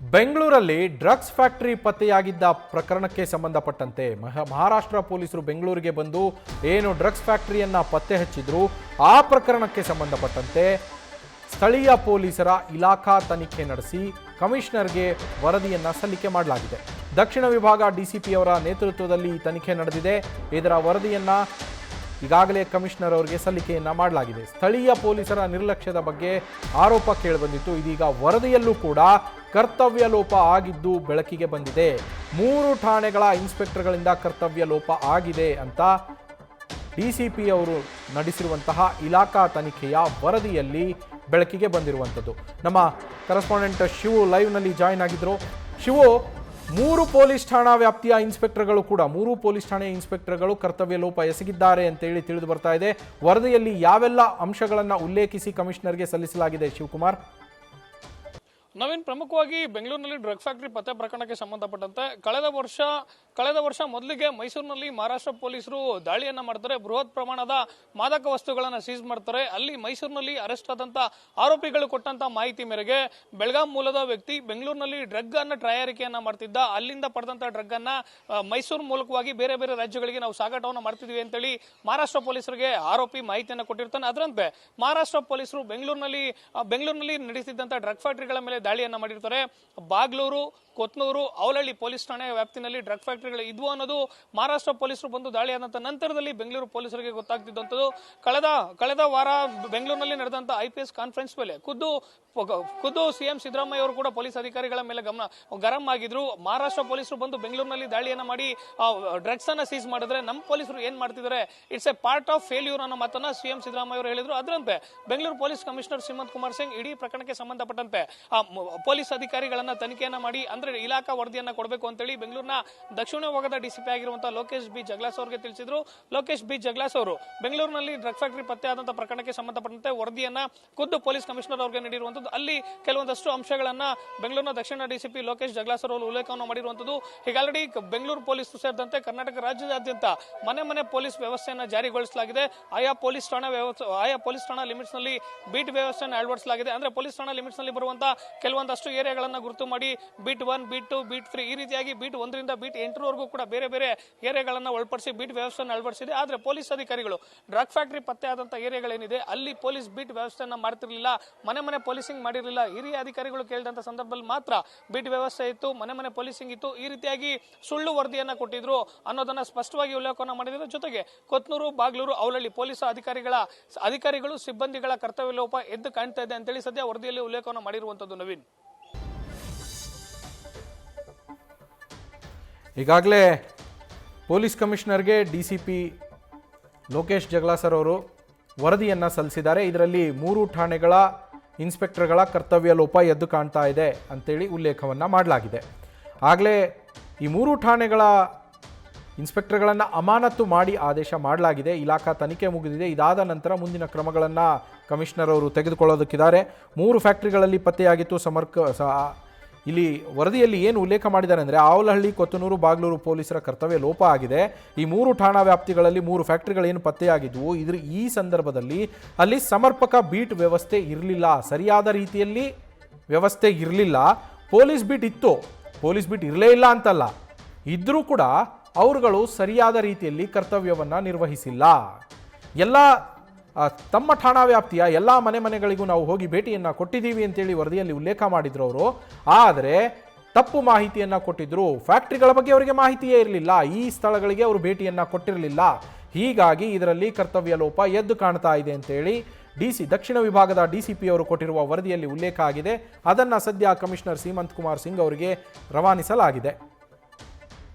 ಬೆಂಗಳೂರಲ್ಲಿ drugs factory ಪತ್ತೆಯಾಗಿದ್ದ ಪ್ರಕರಣಕ್ಕೆ ಸಂಬಂಧಪಟ್ಟಂತೆ ಮಹಾರಾಷ್ಟ್ರ ಪೊಲೀಸರು ಬೆಂಗಳೂರಿಗೆ ಬಂದು ಏನು ಡ್ರಗ್ಸ್ ಫ್ಯಾಕ್ಟರಿಯನ್ನ ಪತ್ತೆ ಹಚ್ಚಿದ್ರು ಆ ಪ್ರಕರಣಕ್ಕೆ ಸಂಬಂಧಪಟ್ಟಂತೆ ಸ್ಥಳೀಯ ಪೊಲೀಸರ ಇಲಾಖಾ ತನಿಖೆ ನಡೆಸಿ ಕಮಿಷನರ್ಗೆ ವರದಿಯನ್ನ ಸಲ್ಲಿಕೆ ಮಾಡಲಾಗಿದೆ. ದಕ್ಷಿಣ ವಿಭಾಗ ಡಿಸಿಪಿ ಅವರ ನೇತೃತ್ವದಲ್ಲಿ ಈ ತನಿಖೆ ನಡೆದಿದೆ. ಇದರ ವರದಿಯನ್ನ ಈಗಾಗಲೇ ಕಮಿಷನರ್ ಅವರಿಗೆ ಸಲ್ಲಿಕೆಯನ್ನ ಮಾಡಲಾಗಿದೆ. ಸ್ಥಳೀಯ ಪೊಲೀಸರ ನಿರ್ಲಕ್ಷ್ಯದ ಬಗ್ಗೆ ಆರೋಪ ಕೇಳಿಬಂದಿತ್ತು. ಇದೀಗ ವರದಿಯಲ್ಲೂ ಕೂಡ ಕರ್ತವ್ಯ ಲೋಪ ಆಗಿದ್ದು ಬೆಳಕಿಗೆ ಬಂದಿದೆ. 3 ಠಾಣೆಗಳ ಇನ್ಸ್ಪೆಕ್ಟರ್ಗಳಿಂದ ಕರ್ತವ್ಯ ಲೋಪ ಆಗಿದೆ ಅಂತ ಡಿಸಿಪಿ ಅವರು ನಡೆಸಿರುವಂತಹ ಇಲಾಖಾ ತನಿಖೆಯ ವರದಿಯಲ್ಲಿ ಬೆಳಕಿಗೆ ಬಂದಿರುವಂಥದ್ದು. ನಮ್ಮ ಕರೆಸ್ಪಾಂಡೆಂಟ್ ಶಿವು ಲೈವ್ನಲ್ಲಿ ಜಾಯಿನ್ ಆಗಿದ್ರು. ಶಿವು, 3 ಪೊಲೀಸ್ ಠಾಣಾ ವ್ಯಾಪ್ತಿಯ ಇನ್ಸ್ಪೆಕ್ಟರ್ಗಳು ಕೂಡ 3 ಪೊಲೀಸ್ ಠಾಣೆಯ ಇನ್ಸ್ಪೆಕ್ಟರ್ಗಳು ಕರ್ತವ್ಯ ಲೋಪ ಎಸಗಿದ್ದಾರೆ ಅಂತೇಳಿ ತಿಳಿದು ಬರ್ತಾ ಇದೆ. ವರದಿಯಲ್ಲಿ ಯಾವೆಲ್ಲ ಅಂಶಗಳನ್ನು ಉಲ್ಲೇಖಿಸಿ ಕಮಿಷನರ್ಗೆ ಸಲ್ಲಿಸಲಾಗಿದೆ ಶಿವಕುಮಾರ್? ನವೀನ್, ಪ್ರಮುಖವಾಗಿ ಬೆಂಗಳೂರಿನಲ್ಲಿ ಡ್ರಗ್ ಫ್ಯಾಕ್ಟರಿ ಪತ್ತೆ ಪ್ರಕರಣಕ್ಕೆ ಸಂಬಂಧಪಟ್ಟಂತೆ ಕಳೆದ ವರ್ಷ ಮೊದಲಿಗೆ ಮೈಸೂರಿನಲ್ಲಿ ಮಹಾರಾಷ್ಟ್ರ ಪೊಲೀಸರು ದಾಳಿಯನ್ನ ಮಾಡ್ತಾರೆ. ಬೃಹತ್ ಪ್ರಮಾಣದ ಮಾದಕ ವಸ್ತುಗಳನ್ನು ಸೀಸ್ ಮಾಡ್ತಾರೆ. ಅಲ್ಲಿ ಮೈಸೂರಿನಲ್ಲಿ ಅರೆಸ್ಟ್ ಆದಂತ ಆರೋಪಿಗಳು ಕೊಟ್ಟಂತ ಮಾಹಿತಿ ಮೇರೆಗೆ ಬೆಳಗಾಂ ಮೂಲದ ವ್ಯಕ್ತಿ ಬೆಂಗಳೂರಿನಲ್ಲಿ ಡ್ರಗ್ ಅನ್ನ ತಯಾರಿಕೆಯನ್ನ ಮಾಡ್ತಿದ್ದ. ಅಲ್ಲಿಂದ ಪಡೆದಂತ ಡ್ರಗ್ ಅನ್ನ ಮೈಸೂರು ಮೂಲಕವಾಗಿ ಬೇರೆ ಬೇರೆ ರಾಜ್ಯಗಳಿಗೆ ನಾವು ಸಾಗಾಟವನ್ನು ಮಾಡ್ತಿದ್ವಿ ಅಂತೇಳಿ ಮಹಾರಾಷ್ಟ್ರ ಪೊಲೀಸರಿಗೆ ಆರೋಪಿ ಮಾಹಿತಿಯನ್ನು ಕೊಟ್ಟಿರ್ತಾನೆ. ಅದರಂತೆ ಮಹಾರಾಷ್ಟ್ರ ಪೊಲೀಸರು ಬೆಂಗಳೂರಿನಲ್ಲಿ ನಡೆಸಿದ್ದಂತ ಡ್ರಗ್ ಫ್ಯಾಕ್ಟರಿಗಳ ಮೇಲೆ ದಾಳಿಯನ್ನ ಮಾಡಿರ್ತಾರೆ. ಬಾಗ್ಲೂರು, ಕೊತ್ನೂರು, ಅವಲಹಳ್ಳಿ ಪೊಲೀಸ್ ಠಾಣೆಯ ವ್ಯಾಪ್ತಿನಲ್ಲಿ ಡ್ರಗ್ ಫ್ಯಾಕ್ಟರಿಗಳು ಇದ್ವು ಅನ್ನೋದು ಮಹಾರಾಷ್ಟ್ರ ಪೊಲೀಸರು ಬಂದು ದಾಳಿಯಾದಂತ ನಂತರದಲ್ಲಿ ಬೆಂಗಳೂರು ಪೊಲೀಸರಿಗೆ ಗೊತ್ತಾಗ್ತಿದ್ದಂಥದ್ದು. ಕಳೆದ ವಾರ ಬೆಂಗಳೂರಿನಲ್ಲಿ ನಡೆದಂತ IPS ಕಾನ್ಫರೆನ್ಸ್ ಮೇಲೆ ಖುದ್ದು ಸಿಎಂ ಸಿದ್ದರಾಮಯ್ಯ ಅವರು ಕೂಡ ಪೊಲೀಸ್ ಅಧಿಕಾರಿಗಳ ಮೇಲೆ ಗರಂ ಆಗಿದ್ರು. ಮಹಾರಾಷ್ಟ್ರ ಪೊಲೀಸರು ಬಂದು ಬೆಂಗಳೂರಿನಲ್ಲಿ ದಾಳಿಯನ್ನ ಮಾಡಿ ಡ್ರಗ್ಸ್ ಅನ್ನ ಸೀಸ್ ಮಾಡಿದ್ರೆ ನಮ್ಮ ಪೊಲೀಸರು ಏನ್ ಮಾಡ್ತಿದ್ದಾರೆ, it's A part of failure ಅನ್ನೋ ಮಾತನ್ನ ಸಿಎಂ ಸಿದ್ದರಾಮಯ್ಯ ಅವರು ಹೇಳಿದ್ರು. ಅದರಂತೆ ಬೆಂಗಳೂರು ಪೊಲೀಸ್ ಕಮಿಷನರ್ ಶ್ರೀಮಂತ್ ಕುಮಾರ್ ಸಿಂಗ್ ಇಡೀ ಪ್ರಕರಣಕ್ಕೆ ಸಂಬಂಧಪಟ್ಟಂತೆ ಪೊಲೀಸ್ ಅಧಿಕಾರಿಗಳನ್ನ ತನಿಖೆಯನ್ನ ಮಾಡಿ ಅಂದ್ರೆ ಇಲಾಖಾ ವರದಿಯನ್ನ ಕೊಡಬೇಕು ಅಂತೇಳಿ ಬೆಂಗಳೂರಿನ ದಕ್ಷಿಣ ವಿಭಾಗದ ಡಿಸಿಪಿ ಆಗಿರುವಂತಹ ಲೋಕೇಶ್ ಬಿ ಜಗ್ಲಾಸ್ ಅವರಿಗೆ ತಿಳಿಸಿದ್ರು. ಲೋಕೇಶ್ ಬಿ ಜಗ್ಲಾಸ್ ಅವರು ಬೆಂಗಳೂರಿನಲ್ಲಿ ಡ್ರಗ್ ಫ್ಯಾಕ್ಟರಿ ಪತ್ತೆ ಆದಂತಹ ಪ್ರಕರಣಕ್ಕೆ ಸಂಬಂಧಪಟ್ಟಂತೆ ವರದಿಯನ್ನ ಖುದ್ದು ಪೊಲೀಸ್ ಕಮಿಷನರ್ ಅವರಿಗೆ ನೀಡಿರುವಂತದ್ದು. ಅಲ್ಲಿ ಕೆಲವೊಂದಷ್ಟು ಅಂಶಗಳನ್ನ ಬೆಂಗಳೂರಿನ ದಕ್ಷಿಣ ಡಿಸಿಪಿ ಲೋಕೇಶ್ ಜಗ್ಲಾಸ್ ಅವರು ಉಲ್ಲೇಖವನ್ನು ಮಾಡಿರುವಂತದ್ದು. ಹೀಗಾಗಿ ಬೆಂಗಳೂರು ಪೊಲೀಸ್ ಸೇರಿದಂತೆ ಕರ್ನಾಟಕ ರಾಜ್ಯದಾದ್ಯಂತ ಮನೆ ಪೊಲೀಸ್ ವ್ಯವಸ್ಥೆಯನ್ನು ಜಾರಿಗೊಳಿಸಲಾಗಿದೆ. ಆಯಾ ಪೊಲೀಸ್ ಠಾಣಾ ಲಿಮಿಟ್ಸ್ ನಲ್ಲಿ ಬೀಟ್ ವ್ಯವಸ್ಥೆಯನ್ನು ಅಳವಡಿಸಲಾಗಿದೆ. ಅಂದ್ರೆ ಪೊಲೀಸ್ ಠಾಣಾ ಲಿಮಿಟ್ಸ್ ನಲ್ಲಿ ಬರುವಂತಹ ಕೆಲವೊಂದಷ್ಟು ಏರಿಯಾಗಳನ್ನ ಗುರುತು ಮಾಡಿ ಬೀಟ್ 1, ಬೀಟ್ 2, ಬೀಟ್ 3 ಈ ರೀತಿಯಾಗಿ ಬೀಟ್ 1 ರಿಂದ ಬೀಟ್ 8 ವರೆಗೂ ಕೂಡ ಬೇರೆ ಬೇರೆ ಏರಿಯಾಗಳನ್ನ ಒಳಪಡಿಸಿ ಬೀಟ್ ವ್ಯವಸ್ಥೆಯನ್ನು ಅಳವಡಿಸಿದೆ. ಆದ್ರೆ ಪೊಲೀಸ್ ಅಧಿಕಾರಿಗಳು ಡ್ರಗ್ ಫ್ಯಾಕ್ಟರಿ ಪತ್ತೆ ಆದಂತಹ ಏರಿಯಾಗಳೇನಿದೆ ಅಲ್ಲಿ ಪೊಲೀಸ್ ಬೀಟ್ ವ್ಯವಸ್ಥೆಯನ್ನ ಮಾಡ್ತಿರ್ಲಿಲ್ಲ, ಮನೆ ಪೊಲೀಸಿಂಗ್ ಮಾಡಿರಲಿಲ್ಲ. ಹಿರಿಯ ಅಧಿಕಾರಿಗಳು ಕೇಳಿದಂತ ಸಂದರ್ಭದಲ್ಲಿ ಮಾತ್ರ ಬೀಟ್ ವ್ಯವಸ್ಥೆ ಇತ್ತು, ಮನೆ ಪೊಲೀಸಿಂಗ್ ಇತ್ತು. ಈ ರೀತಿಯಾಗಿ ಸುಳ್ಳು ವರದಿಯನ್ನ ಕೊಟ್ಟಿದ್ರು ಅನ್ನೋದನ್ನ ಸ್ಪಷ್ಟವಾಗಿ ಉಲ್ಲೇಖನ ಮಾಡಿದ್ರು. ಜೊತೆಗೆ ಕೊತ್ನೂರು, ಬಾಗ್ಲೂರು, ಅವಲಹಳ್ಳಿ ಪೊಲೀಸ್ ಅಧಿಕಾರಿಗಳು ಸಿಬ್ಬಂದಿಗಳ ಕರ್ತವ್ಯ ಲೋಪ ಎದ್ದು ಕಾಣ್ತಾ ಇದೆ ಅಂತೇಳಿ ಸದ್ಯ ವರದಿಯಲ್ಲಿ ಉಲ್ಲೇಖನ ಮಾಡಿರುವಂತದ್ದು. ನವೀನ್, ಈಗಾಗಲೇ ಪೊಲೀಸ್ ಕಮಿಷನರ್ಗೆ ಡಿಸಿಪಿ ಲೋಕೇಶ್ ಜಗ್ಲಾಸರ್ ಅವರು ವರದಿಯನ್ನು ಸಲ್ಲಿಸಿದ್ದಾರೆ. ಇದರಲ್ಲಿ 3 ಠಾಣೆಗಳ ಇನ್ಸ್ಪೆಕ್ಟರ್ಗಳ ಕರ್ತವ್ಯ ಲೋಪ ಎದ್ದು ಕಾಣ್ತಾ ಇದೆ ಅಂತೇಳಿ ಉಲ್ಲೇಖವನ್ನು ಮಾಡಲಾಗಿದೆ. ಆಗಲೇ ಈ 3 ಠಾಣೆಗಳ ಇನ್ಸ್ಪೆಕ್ಟರ್ಗಳನ್ನು ಅಮಾನತು ಮಾಡಿ ಆದೇಶ ಮಾಡಲಾಗಿದೆ. ಇಲಾಖಾ ತನಿಖೆ ಮುಗಿದಿದೆ. ಇದಾದ ನಂತರ ಮುಂದಿನ ಕ್ರಮಗಳನ್ನು ಕಮಿಷನರ್ ಅವರು ತೆಗೆದುಕೊಳ್ಳೋದಕ್ಕಿದ್ದಾರೆ. 3 ಫ್ಯಾಕ್ಟರಿಗಳಲ್ಲಿ ಪತ್ತೆಯಾಗಿತ್ತು. ಇಲ್ಲಿ ವರದಿಯಲ್ಲಿ ಏನು ಉಲ್ಲೇಖ ಮಾಡಿದ್ದಾರೆ ಅಂದರೆ ಆವಲಹಳ್ಳಿ, ಕೊತ್ತನೂರು, ಬಾಗ್ಲೂರು ಪೊಲೀಸರ ಕರ್ತವ್ಯ ಲೋಪ ಆಗಿದೆ. ಈ 3 ಠಾಣಾ ವ್ಯಾಪ್ತಿಗಳಲ್ಲಿ 3 ಫ್ಯಾಕ್ಟರಿಗಳೇನು ಪತ್ತೆಯಾಗಿದ್ವು, ಈ ಸಂದರ್ಭದಲ್ಲಿ ಅಲ್ಲಿ ಸಮರ್ಪಕ ಬೀಟ್ ವ್ಯವಸ್ಥೆ ಇರಲಿಲ್ಲ, ಸರಿಯಾದ ರೀತಿಯಲ್ಲಿ ವ್ಯವಸ್ಥೆ ಇರಲಿಲ್ಲ. ಪೊಲೀಸ್ ಬೀಟ್ ಇತ್ತು, ಪೊಲೀಸ್ ಬೀಟ್ ಇರಲೇ ಇಲ್ಲ ಅಂತಲ್ಲ, ಇದ್ರೂ ಕೂಡ ಅವರುಗಳು ಸರಿಯಾದ ರೀತಿಯಲ್ಲಿ ಕರ್ತವ್ಯವನ್ನು ನಿರ್ವಹಿಸಿಲ್ಲ. ಎಲ್ಲ ತಮ್ಮ ಠಾಣಾ ವ್ಯಾಪ್ತಿಯ ಎಲ್ಲ ಮನೆಗಳಿಗೂ ನಾವು ಹೋಗಿ ಭೇಟಿಯನ್ನು ಕೊಟ್ಟಿದ್ದೀವಿ ಅಂತೇಳಿ ವರದಿಯಲ್ಲಿ ಉಲ್ಲೇಖ ಮಾಡಿದ್ರು ಅವರು. ಆದರೆ ತಪ್ಪು ಮಾಹಿತಿಯನ್ನು ಕೊಟ್ಟಿದ್ರು. ಫ್ಯಾಕ್ಟ್ರಿಗಳ ಬಗ್ಗೆ ಅವರಿಗೆ ಮಾಹಿತಿಯೇ ಇರಲಿಲ್ಲ, ಈ ಸ್ಥಳಗಳಿಗೆ ಅವರು ಭೇಟಿಯನ್ನು ಕೊಟ್ಟಿರಲಿಲ್ಲ. ಹೀಗಾಗಿ ಇದರಲ್ಲಿ ಕರ್ತವ್ಯ ಲೋಪ ಎದ್ದು ಕಾಣ್ತಾ ಇದೆ ಅಂತೇಳಿ ದಕ್ಷಿಣ ವಿಭಾಗದ ಡಿಸಿಪಿ ಅವರು ಕೊಟ್ಟಿರುವ ವರದಿಯಲ್ಲಿ ಉಲ್ಲೇಖ ಆಗಿದೆ. ಅದನ್ನು ಸದ್ಯ ಕಮಿಷನರ್ ಶ್ರೀಮಂತ್ ಕುಮಾರ್ ಸಿಂಗ್ ಅವರಿಗೆ ರವಾನಿಸಲಾಗಿದೆ.